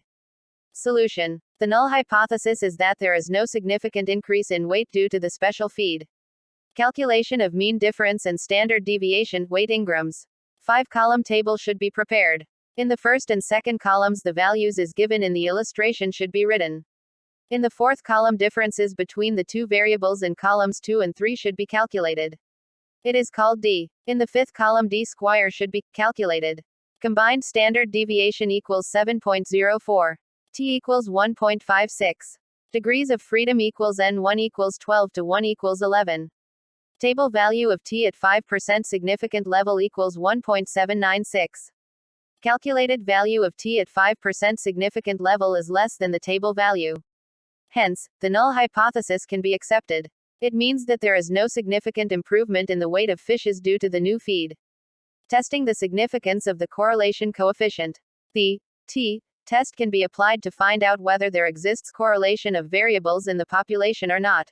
Solution. The null hypothesis is that there is no significant increase in weight due to the special feed. Calculation of mean difference and standard deviation, weight Ingrams. 5-column table should be prepared. In the first and second columns the values is given in the illustration should be written. In the fourth column differences between the two variables in columns 2 and 3 should be calculated. It is called D. In the fifth column D square should be calculated. Combined standard deviation equals 7.04. T equals 1.56. Degrees of freedom equals N1 equals 12 to 1 equals 11. Table value of T at 5% significant level equals 1.796. Calculated value of T at 5% significant level is less than the table value. Hence, the null hypothesis can be accepted. It means that there is no significant improvement in the weight of fishes due to the new feed. Testing the significance of the correlation coefficient. The T test can be applied to find out whether there exists correlation of variables in the population or not.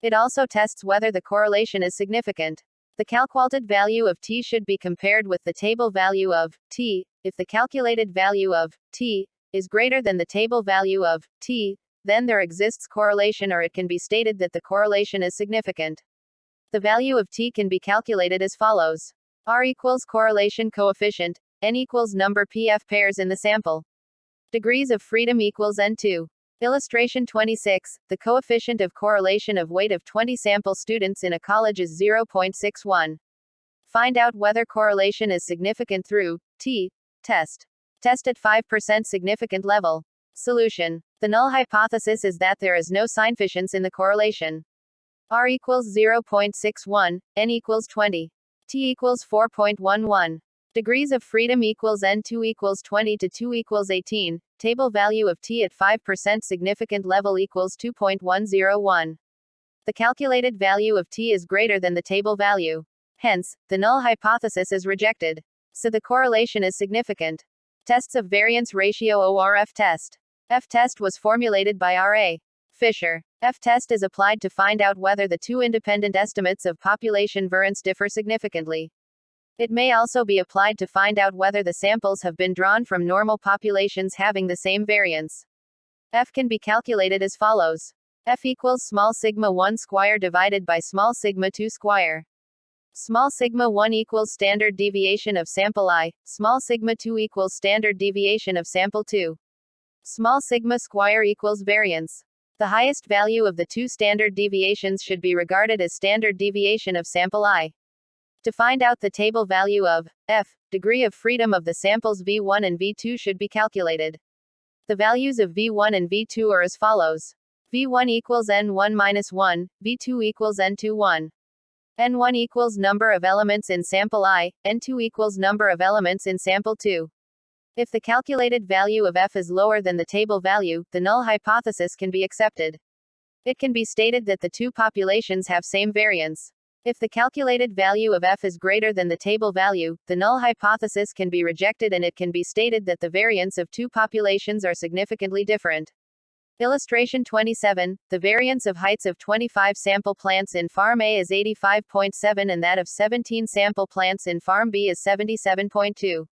It also tests whether the correlation is significant. The calculated value of T should be compared with the table value of T. If the calculated value of T is greater than the table value of T, then there exists correlation or it can be stated that the correlation is significant. The value of T can be calculated as follows. R equals correlation coefficient, N equals number PF pairs in the sample. Degrees of freedom equals N2. Illustration 26. The coefficient of correlation of weight of 20 sample students in a college is 0.61. Find out whether correlation is significant through T test. Test at 5% significant level. Solution. The null hypothesis is that there is no significance in the correlation. R equals 0.61, N equals 20. T equals 4.11. Degrees of freedom equals N2 equals 20 to 2 equals 18. Table value of T at 5% significant level equals 2.101. The calculated value of T is greater than the table value. Hence, the null hypothesis is rejected. So the correlation is significant. Tests of variance ratio ORF test. F test was formulated by R.A. Fisher. F test is applied to find out whether the two independent estimates of population variance differ significantly. It may also be applied to find out whether the samples have been drawn from normal populations having the same variance. F can be calculated as follows. F equals small sigma 1 square divided by small sigma 2 square. Small sigma 1 equals standard deviation of sample I, small sigma 2 equals standard deviation of sample 2. Small sigma square equals variance. The highest value of the two standard deviations should be regarded as standard deviation of sample I. To find out the table value of f, degree of freedom of the samples V1 and V2 should be calculated. The values of V1 and V2 are as follows. V1 equals N1 minus 1, V2 equals N2 1. N1 equals number of elements in sample I, N2 equals number of elements in sample 2. If the calculated value of f is lower than the table value, the null hypothesis can be accepted. It can be stated that the two populations have same variance. If the calculated value of f is greater than the table value, the null hypothesis can be rejected and it can be stated that the variance of two populations are significantly different. Illustration 27, the variance of heights of 25 sample plants in Farm A is 85.7 and that of 17 sample plants in Farm B is 77.2.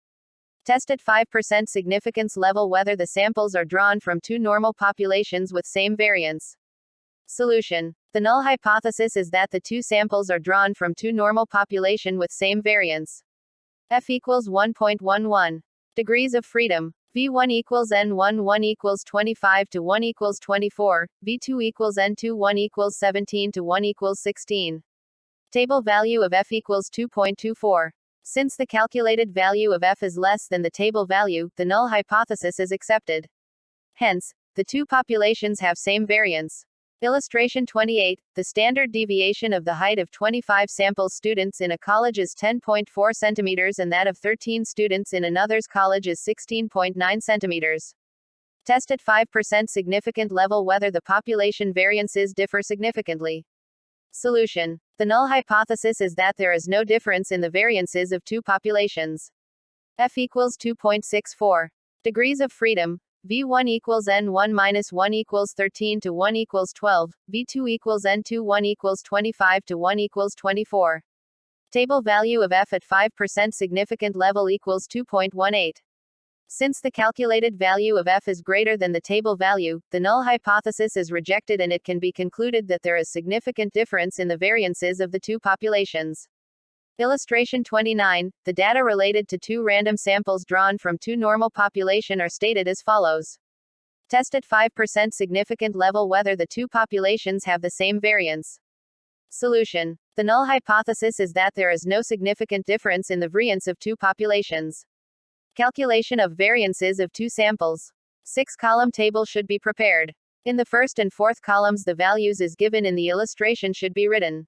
Test at 5% significance level whether the samples are drawn from two normal populations with same variance. Solution. The null hypothesis is that the two samples are drawn from two normal population with same variance. F equals 1.11. Degrees of freedom. V1 equals N1 1 equals 25 to 1 equals 24, V2 equals N2 1 equals 17 to 1 equals 16. Table value of F equals 2.24. Since the calculated value of f is less than the table value, the null hypothesis is accepted. Hence, the two populations have same variance. Illustration 28, the standard deviation of the height of 25 sample students in a college is 10.4 centimeters and that of 13 students in another's college is 16.9 centimeters. Test at 5% significant level whether the population variances differ significantly. Solution. The null hypothesis is that there is no difference in the variances of two populations. F equals 2.64. Degrees of freedom. V1 equals N1 minus 1 equals 13 to 1 equals 12, V2 equals N2 1 equals 25 to 1 equals 24. Table value of F at 5% significant level equals 2.18. Since the calculated value of f is greater than the table value, the null hypothesis is rejected and it can be concluded that there is significant difference in the variances of the two populations. Illustration 29, the data related to two random samples drawn from two normal population are stated as follows. Test at 5% significant level whether the two populations have the same variance. Solution. The null hypothesis is that there is no significant difference in the variance of two populations. Calculation of variances of two samples. 6-column table should be prepared. In the first and fourth columns the values is given in the illustration should be written.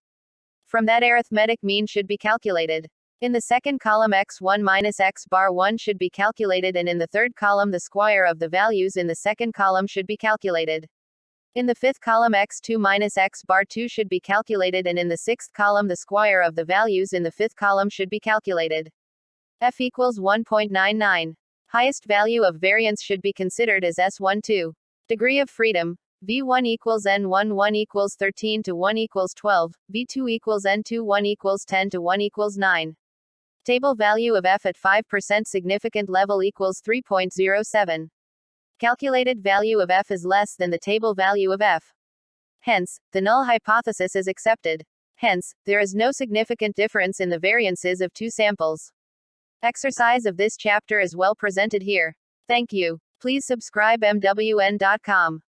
From that arithmetic mean should be calculated. In the second column x1 minus x bar 1 should be calculated and in the third column the square of the values in the second column should be calculated. In the fifth column x2 minus x bar 2 should be calculated and in the sixth column the square of the values in the fifth column should be calculated. F equals 1.99. Highest value of variance should be considered as S12. Degree of freedom. V1 equals N1 1 equals 13 to 1 equals 12, V2 equals N2 1 equals 10 to 1 equals 9. Table value of F at 5% significant level equals 3.07. Calculated value of F is less than the table value of F. Hence, the null hypothesis is accepted. Hence, there is no significant difference in the variances of two samples. Exercise of this chapter is well presented here. Thank you. Please subscribe MWN.com.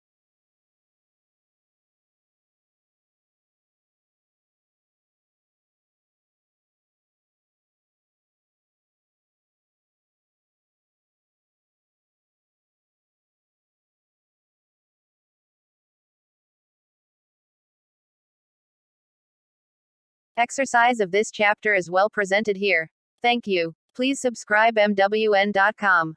Exercise of this chapter is well presented here. Thank you. Please subscribe MWN.com.